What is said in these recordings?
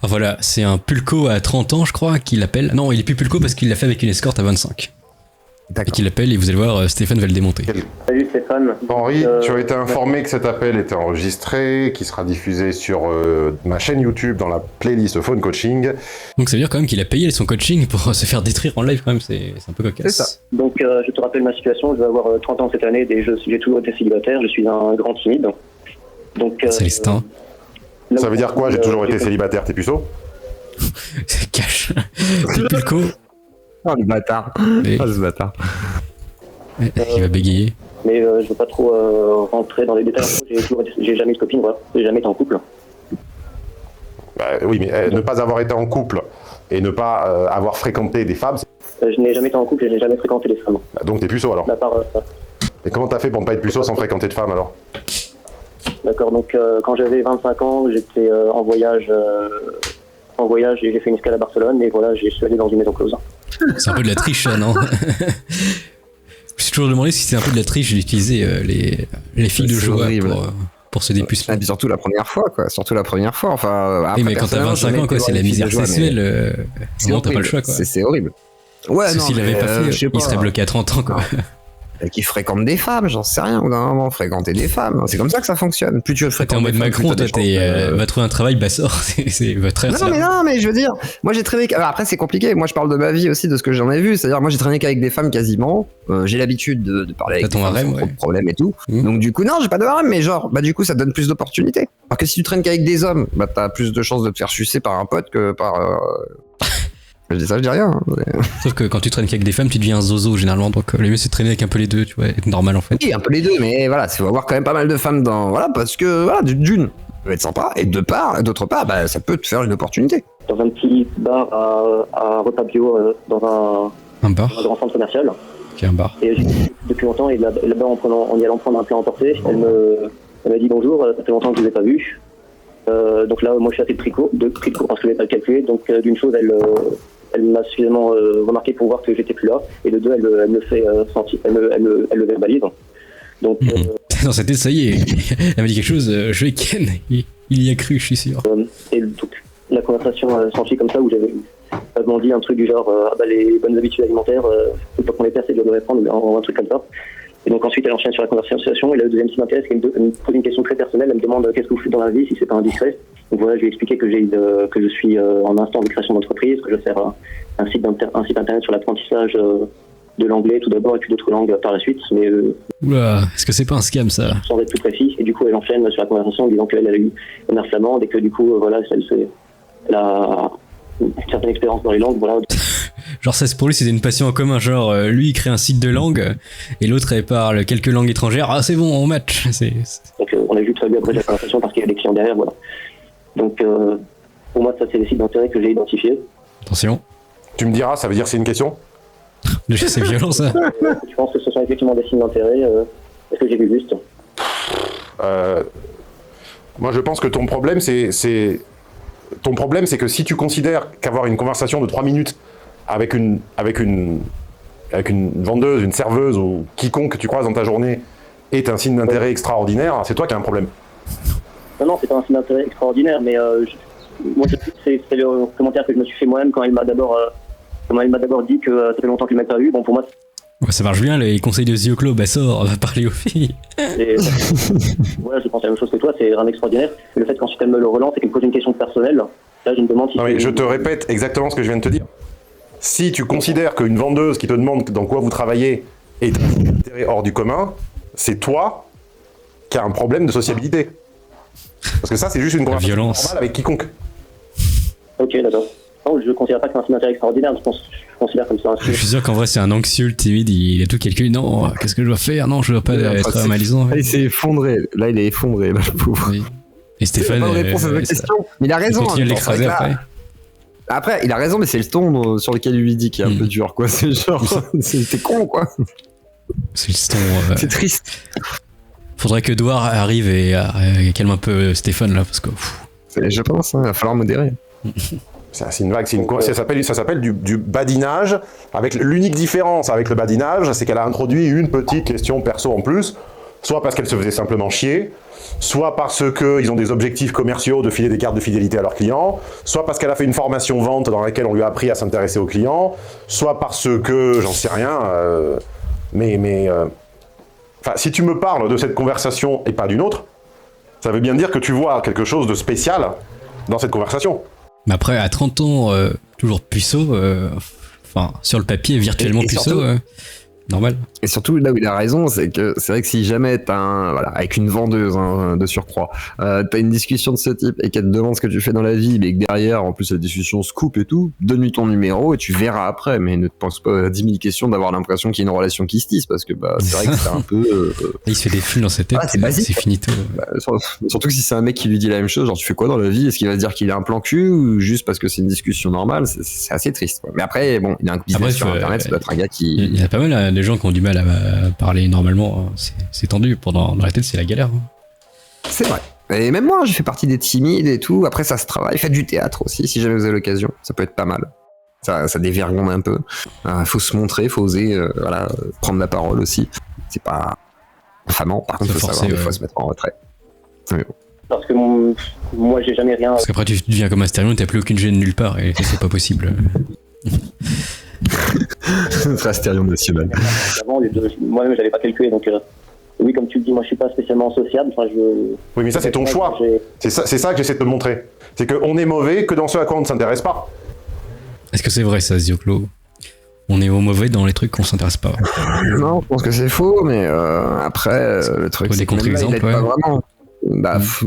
Ah, voilà, c'est un pulco à 30 ans, je crois, qu'il appelle. Non, il est plus pulco parce qu'il l'a fait avec une escorte à 25. Et D'accord. qu'il appelle, et vous allez voir, Stéphane va le démonter. Salut Stéphane. Henri, tu as été informé que cet appel était enregistré, qui sera diffusé sur ma chaîne YouTube dans la playlist Phone Coaching. Donc ça veut dire quand même qu'il a payé son coaching pour se faire détruire en live, quand même, c'est un peu cocasse. C'est ça. Donc je te rappelle ma situation, je vais avoir 30 ans cette année et j'ai toujours été célibataire, je suis un grand timide. Donc, Célestin. Ça veut dire quoi? J'ai toujours été célibataire, t'es puceau? C'est cash. C'est pulco. Oh, le bâtard. Mais- Oh, ce bâtard. Il va bégayer. Mais je veux pas trop rentrer dans les détails. J'ai jamais eu de copine, voilà. J'ai jamais été en couple. Bah, oui, mais ne pas avoir été en couple et ne pas avoir fréquenté des femmes, Je n'ai jamais été en couple et je n'ai jamais fréquenté les femmes. donc t'es puceau alors. À part, Et comment t'as fait pour ne pas être puceau sans fréquenter de femmes alors? d'accord, donc quand j'avais 25 ans, j'étais en voyage et j'ai fait une escale à Barcelone et voilà, je suis allé dans une maison close. C'est un peu de la triche, ça, non? Je me suis toujours demandé si c'était un peu de la triche d'utiliser les filles de C'est joie horrible. pour se dépuceler. Et puis surtout la première fois, quoi. Surtout la première fois. Enfin, Oui, après, mais quand t'as personnellement, 25 jamais ans, quoi, été c'est voir la une fille de misère joie, mais sexuelle. c'est Sinon, t'as pas le horrible. choix, quoi. C'est horrible. Ouais, Parce que non, s'il mais, l'avait pas fait, je sais il serait pas. bloqué à 30 ans, quoi. Qui fréquente des femmes, j'en sais rien. Au bout d'un moment, fréquenter des femmes. C'est comme ça que ça fonctionne. Plus tu veux T'es fréquenter en mode des femmes, Macron, plus t'as toi, des chances, va trouver un travail, Bassor, c'est votre frère. Non, mais je veux dire, moi j'ai traîné. Alors, après, c'est compliqué. Moi, je parle de ma vie aussi, de ce que j'en ai vu. C'est-à-dire, moi, j'ai traîné qu'avec des femmes quasiment. J'ai l'habitude de parler avec T'as des ton femmes harem, sans trop ouais. de problèmes et tout. Mmh. Donc, du coup, non, j'ai pas de harem, mais genre, bah, du coup, ça te donne plus d'opportunités. Alors que si tu traînes qu'avec des hommes, bah, t'as plus de chances de te faire sucer par un pote que par. Je dis ça, je dis rien. Hein. Sauf que quand tu traînes qu'avec des femmes, tu deviens un zozo, généralement. Donc, le mieux, c'est de traîner avec un peu les deux, tu vois, être normal, en fait. Oui, un peu les deux, mais voilà, il faut avoir quand même pas mal de femmes dans. Voilà, parce que, voilà, d'une, ça peut être sympa, et d'autre part, bah, ça peut te faire une opportunité. Dans un petit bar à repas bio, dans Un bar, un grand centre commercial. qui est un bar. Et depuis longtemps, et là-bas, en y allant prendre un plat emporté, elle m'a dit bonjour, ça fait longtemps que je ne vous ai pas vu. Donc là, moi, je suis assez pris de court parce que je n'avais pas le calculé. Donc, d'une chose, elle m'a suffisamment remarqué pour voir que j'étais plus là. Et de deux, elle me fait sentir, elle me verbalise. Donc, Dans sa tête, ça y est, elle m'a dit quelque chose, je vais ken, il y a cru, je suis sûr. et donc, la conversation s'ensuit comme ça, où j'avais vaguement dit un truc du genre les bonnes habitudes alimentaires, faut pas qu'on les perd, c'est dur de les prendre, mais un truc comme ça. Et donc ensuite elle enchaîne sur la conversation, et le deuxième qui m'intéresse, elle me pose une question très personnelle, elle me demande qu'est-ce que vous faites dans la vie, si c'est pas indiscret. Donc voilà, je lui ai expliqué que que je suis en instant de création d'entreprise, que je vais faire un site internet sur l'apprentissage de l'anglais tout d'abord, et puis d'autres langues par la suite, mais Oula, est-ce que c'est pas un scam, ça? sans être plus précis. Et du coup elle enchaîne sur la conversation en disant qu'elle a eu une mère flamande, et que du coup voilà, elle a une certaine expérience dans les langues, voilà. Genre, ça, pour lui, c'était une passion en commun. Genre, lui, il crée un site de langue, et l'autre, elle parle quelques langues étrangères. Ah, c'est bon, on match. Donc on a vu très bien après la conversation parce qu'il y a des clients derrière, voilà. Donc pour moi, ça c'est les sites d'intérêt que j'ai identifiés. Attention. Tu me diras, ça veut dire que c'est une question? Déjà, c'est violent, ça. Je pense que ce sont effectivement des signes d'intérêt. Est-ce que j'ai vu juste? Moi, je pense que ton problème, c'est que si tu considères qu'avoir une conversation de 3 minutes avec une vendeuse, une serveuse ou quiconque que tu croises dans ta journée est un signe d'intérêt extraordinaire, c'est toi qui as un problème. Non, c'est pas un signe d'intérêt extraordinaire, mais moi, c'est le commentaire que je me suis fait moi-même quand elle m'a d'abord dit que ça fait longtemps qu'elle m'a pas vu. Bon, pour moi, Ouais, ça marche bien, les conseils de Zioclo, Bassor, on va parler aux filles. voilà, je pense la même chose que toi, c'est un extraordinaire. Mais le fait qu'ensuite elle me le relance et qu'elle me pose une question personnelle, là, je me demande si. Non, mais je te répète exactement ce que je viens de te dire. Si tu considères qu'une vendeuse qui te demande dans quoi vous travaillez est un signe d'intérêt hors du commun, c'est toi qui as un problème de sociabilité. Parce que ça, c'est juste une conversation violence. normale avec quiconque. Ok, d'accord. Non, je ne considère pas que c'est un signe d'intérêt extraordinaire, je considère comme ça un Je signe. suis sûr qu'en vrai, c'est un anxieux, le timide, il a tout calculé. Non, qu'est-ce que je dois faire? Non, je dois pas être malaisant. Là, il s'est effondré. Là, il est effondré, là, le pauvre. Oui. Et Stéphane. Il a pas de réponse à cette question. Mais il a raison. Il continue à hein, l'écraser c'est vrai que après. là- Après, il a raison, mais c'est le ton sur lequel il lui dit qui est un peu dur, quoi. C'est genre, c'est con, quoi. C'est le ton. C'est triste. Faudrait que Douard arrive et calme un peu Stéphane là, parce que. Je pense, hein, il va falloir modérer. C'est une vague, ça s'appelle du badinage, avec l'unique différence avec le badinage, c'est qu'elle a introduit une petite question perso en plus, soit parce qu'elle se faisait simplement chier, soit parce qu'ils ont des objectifs commerciaux de filer des cartes de fidélité à leurs clients, soit parce qu'elle a fait une formation vente dans laquelle on lui a appris à s'intéresser aux clients, soit parce que, j'en sais rien, si tu me parles de cette conversation et pas d'une autre, ça veut bien dire que tu vois quelque chose de spécial dans cette conversation. Mais après, à 30 ans, toujours puceau, sur le papier, virtuellement Et puceau, surtout- normal. Et surtout, là où il a raison, c'est que c'est vrai que si jamais avec une vendeuse de surcroît, t'as une discussion de ce type et qu'elle te demande ce que tu fais dans la vie, mais que derrière, en plus, la discussion se coupe et tout, donne-lui ton numéro et tu verras après, mais ne te pense pas à 10 000 questions d'avoir l'impression qu'il y a une relation qui se tisse, parce que c'est vrai que c'est un peu... Il se fait des flux dans sa tête, c'est basique, c'est finito. surtout que si c'est un mec qui lui dit la même chose, genre tu fais quoi dans la vie, est-ce qu'il va se dire qu'il a un plan cul ou juste parce que c'est une discussion normale, c'est assez triste, quoi. Mais après, bon, il a un business sur internet, ça doit être un gars qui... Il y a pas mal de gens qui ont du mal à parler normalement, c'est tendu, dans la tête c'est la galère. C'est vrai. Et même moi, j'ai fait partie des timides et tout. Après, ça se travaille. Faites du théâtre aussi, si jamais vous avez l'occasion. Ça peut être pas mal. Ça dévergonde un peu. Faut se montrer, faut oser prendre la parole aussi. C'est pas infamant. Par contre, faut savoir des fois se mettre en retrait. Mais bon. Parce que moi, j'ai jamais rien. Parce qu'après tu deviens comme Astérion et t'as plus aucune gêne nulle part, et c'est pas possible. Notre Astérion national. Avant, moi-même, j'avais pas calculé. Donc, oui, comme tu le dis, moi, je suis pas spécialement sociable. Oui, mais ça, c'est ton choix. C'est ça que j'essaie de te montrer. C'est qu'on est mauvais que dans ce à quoi on ne s'intéresse pas. Est-ce que c'est vrai ça, Zioclo? On est mauvais dans les trucs qu'on s'intéresse pas. Non, je pense que c'est faux, mais après, le truc, des c'est que même là, il contre-exemples, aide pas vraiment.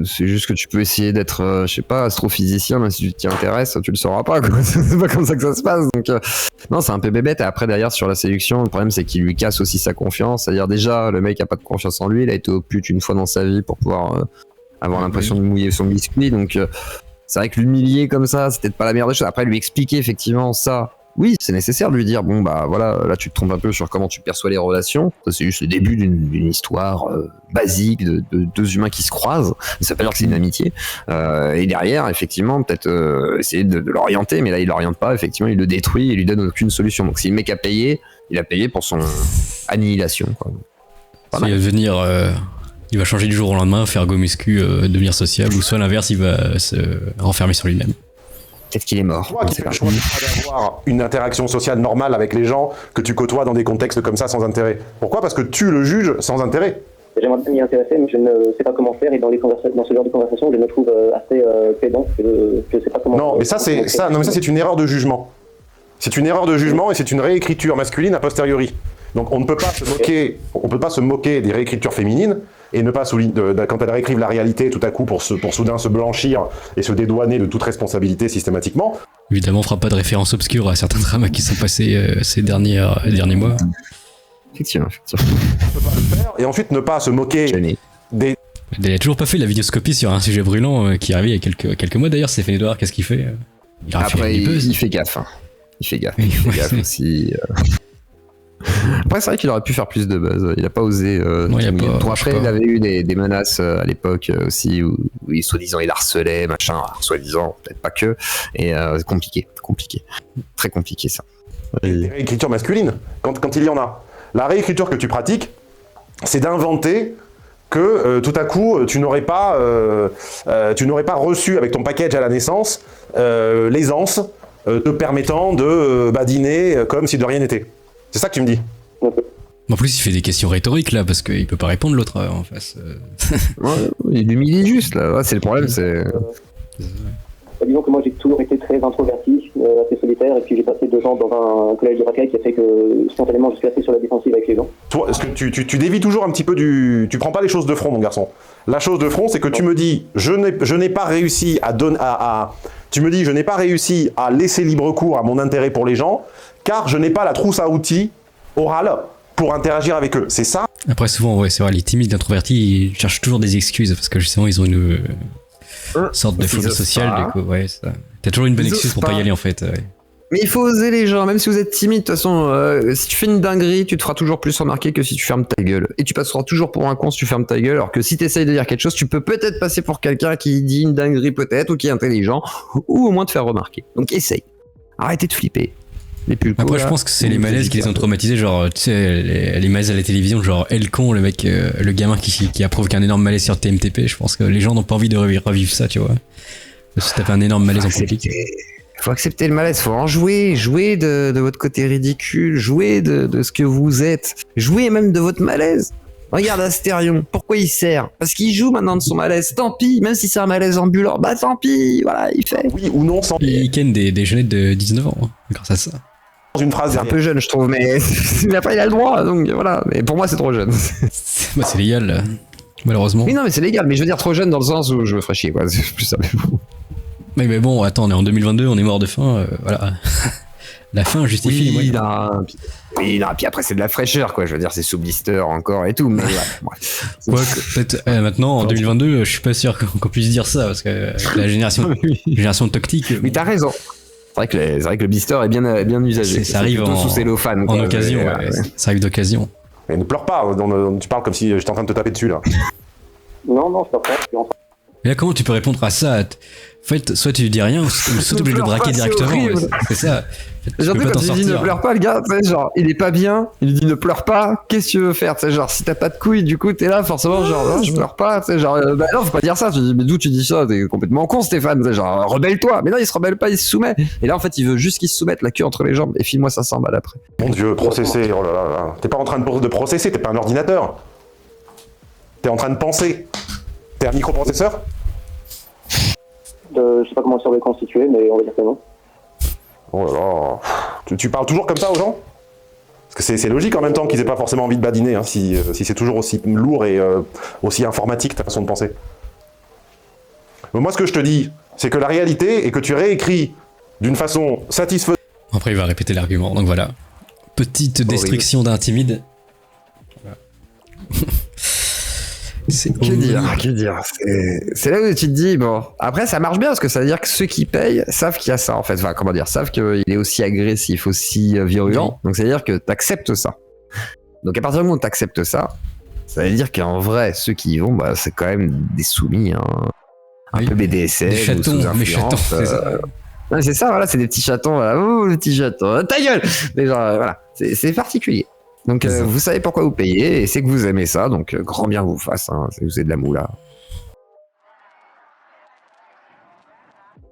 C'est juste que tu peux essayer d'être, je sais pas, astrophysicien, mais si tu t'y intéresses, tu le sauras pas, quoi. C'est pas comme ça que ça se passe. Donc, non, c'est un peu bébête. Et après, derrière, sur la séduction, le problème, c'est qu'il lui casse aussi sa confiance. C'est-à-dire, déjà, le mec a pas de confiance en lui. Il a été au pute une fois dans sa vie pour pouvoir avoir l'impression de mouiller son biscuit. Donc, c'est vrai que l'humilier comme ça, c'est peut-être pas la meilleure des choses. Après, lui expliquer effectivement ça. Oui, c'est nécessaire de lui dire, bon, voilà, là, tu te trompes un peu sur comment tu perçois les relations. Ça, c'est juste le début d'une histoire basique de deux humains qui se croisent. Ça veut pas dire que c'est une amitié. Et derrière, effectivement, peut-être essayer de l'orienter, mais là, il l'oriente pas. Effectivement, il le détruit et il lui donne aucune solution. Donc, si le mec a payé, il a payé pour son annihilation, quoi. Il va devenir... il va changer du jour au lendemain, faire go muscu, devenir sociable, ou soit l'inverse, il va se renfermer sur lui-même. Peut-être qu'il est mort. Toi qui fais le choix d'avoir une interaction sociale normale avec les gens que tu côtoies dans des contextes comme ça sans intérêt. Pourquoi ? Parce que tu le juges sans intérêt. J'aimerais bien m'y intéresser, mais je ne sais pas comment faire. Et dans ce genre de conversation, je me trouve assez pédant. Je ne sais pas comment. Non, mais ça c'est une erreur de jugement. C'est une erreur de jugement et c'est une réécriture masculine a posteriori. Donc on ne peut pas se moquer des réécritures féminines et ne pas quand elles réécrivent la réalité tout à coup pour soudain se blanchir et se dédouaner de toute responsabilité systématiquement. Évidemment, on fera pas de référence obscure à certains dramas qui sont passés ces derniers mois. Effectivement. On peut pas le faire et ensuite ne pas se moquer des... Il a toujours pas fait la vidéoscopie sur un sujet brûlant qui est arrivé il y a quelques mois d'ailleurs. Stéphane Edouard, qu'est-ce qu'il fait? Après, il fait gaffe. Hein. Il fait gaffe aussi. Après, c'est vrai qu'il aurait pu faire plus de buzz. Il a pas osé. Après, il avait eu des menaces à l'époque aussi où soi-disant il harcelait, machin. Alors, soi-disant, peut-être pas que. Et c'est compliqué. Très compliqué ça. Des réécritures masculines, quand il y en a. La réécriture que tu pratiques, c'est d'inventer que tout à coup tu n'aurais pas reçu avec ton package à la naissance l'aisance te permettant de badiner comme si de rien n'était. C'est ça que tu me dis. En plus, il fait des questions rhétoriques là parce qu'il peut pas répondre l'autre en face. Ouais, il humilie juste là. Ouais, c'est le problème, c'est. Disons que moi j'ai toujours été très introverti, assez solitaire, et puis j'ai passé 2 ans dans un collège de racaille qui a fait que spontanément je suis assez sur la défensive avec les gens. Toi, parce que tu dévis toujours un petit peu tu prends pas les choses de front, mon garçon. La chose de front, c'est que tu me dis, je n'ai pas réussi tu me dis, je n'ai pas réussi à laisser libre cours à mon intérêt pour les gens, car je n'ai pas la trousse à outils orale pour interagir avec eux. C'est ça ? Après, souvent, ouais, c'est vrai, les timides introvertis, ils cherchent toujours des excuses parce que justement, ils ont une sorte de phobie sociale. Du coup, ouais, ça. T'as toujours une bonne excuse pour pas y aller en fait. Ouais. Mais il faut oser les gens, même si vous êtes timide. De toute façon, si tu fais une dinguerie, tu te feras toujours plus remarquer que si tu fermes ta gueule. Et tu passeras toujours pour un con si tu fermes ta gueule. Alors que si tu essayes de dire quelque chose, tu peux peut-être passer pour quelqu'un qui dit une dinguerie peut-être, ou qui est intelligent, ou au moins te faire remarquer. Donc essaye. Arrêtez de flipper. Les pulcos, Après, je là. pense que c'est les malaises qui les ont traumatisés, genre, tu sais, les malaises à la télévision, genre, El Con, le mec, le gamin qui a provoqué un énorme malaise sur TMTP, je pense que les gens n'ont pas envie de revivre ça, tu vois. De se taper un énorme malaise en public. Faut accepter le malaise, faut en jouer, jouer de votre côté ridicule, jouer de ce que vous êtes, jouer même de votre malaise. Regarde Astérion, pourquoi il sert? Parce qu'il joue maintenant de son malaise, tant pis, même si c'est un malaise ambulant, bah tant pis, voilà, il fait. Oui ou non, sans Il ken des jeunettes de 19 ans, hein, grâce à ça. une phrase C'est un derrière. peu jeune, je trouve, mais après il a le droit, donc voilà. Mais pour moi, c'est trop jeune. Bah, c'est légal, malheureusement. Oui, non, mais c'est légal, mais je veux dire trop jeune dans le sens où je me ferais chier, quoi. C'est plus ça. Mais bon, attends, on est en 2022, on est mort de faim, voilà. La faim justifie les moyens. Oui, non, puis après, c'est de la fraîcheur, quoi. Je veux dire, c'est sous blister encore et tout, mais ouais, bref. Quoique, peut-être maintenant, en 2022, je suis pas sûr qu'on puisse dire ça, parce que la génération toxique. Mais t'as raison. C'est vrai que le blister est bien usagé. Ça arrive plutôt sous cellophane, en quoi. occasion, Mais, ouais, ça arrive d'occasion. Mais ne pleure pas, tu parles comme si j'étais en train de te taper dessus là. Non, je pas. Et là, comment tu peux répondre à ça? En fait, soit tu dis rien, soit tu obligé de le braquer C'est directement. horrible. Ouais, c'est ça. Tu Surtout peux pas quand t'en il dit ne sortir. pleure pas, le gars, tu sais, genre, il est pas bien, il lui dit ne pleure pas, qu'est-ce que tu veux faire, tu sais, genre, si t'as pas de couilles, du coup, t'es là, forcément, genre, non, je pleure pas, tu sais, genre, bah non, faut pas dire ça, tu dis, mais d'où tu dis ça, t'es complètement con, Stéphane, tu sais, genre, rebelle-toi, mais non, il se rebelle pas, il se soumet, et là, en fait, il veut juste qu'il se soumette, la queue entre les jambes, et file-moi 500 balles après. Mon dieu, processer, oh là là là. T'es pas en train de processer, t'es pas un ordinateur. T'es en train de penser. T'es un microprocesseur? Je sais pas comment ça va constituer, mais on va dire que non. Oh là là. Tu parles toujours comme ça aux gens? Parce que c'est logique en même temps qu'ils aient pas forcément envie de badiner, hein, si c'est toujours aussi lourd et aussi informatique ta façon de penser. Mais moi, ce que je te dis, c'est que la réalité est que tu réécris d'une façon satisfaisante. Après, il va répéter l'argument. Donc voilà. Petite destruction d'un timide. Voilà. C'est Que dire c'est là où tu te dis, bon, après ça marche bien parce que ça veut dire que ceux qui payent savent qu'il y a ça en fait, enfin comment dire, savent qu'il est aussi agressif, aussi virulent, Oui. donc ça veut dire que t'acceptes ça. Donc à partir du moment où t'acceptes ça, ça veut dire qu'en vrai, ceux qui y vont, bah, c'est quand même des soumis, hein, un Oui. peu BDSM, Des ou chatons, sous des chatons, influence, c'est ça. ouais, c'est ça, voilà, c'est des petits chatons, voilà, ouh, les petits chatons, ta gueule, mais genre, voilà, c'est particulier. Donc C'est ça. vous savez pourquoi vous payez et c'est que vous aimez ça, donc grand bien vous fasse, hein, si vous avez de la moula.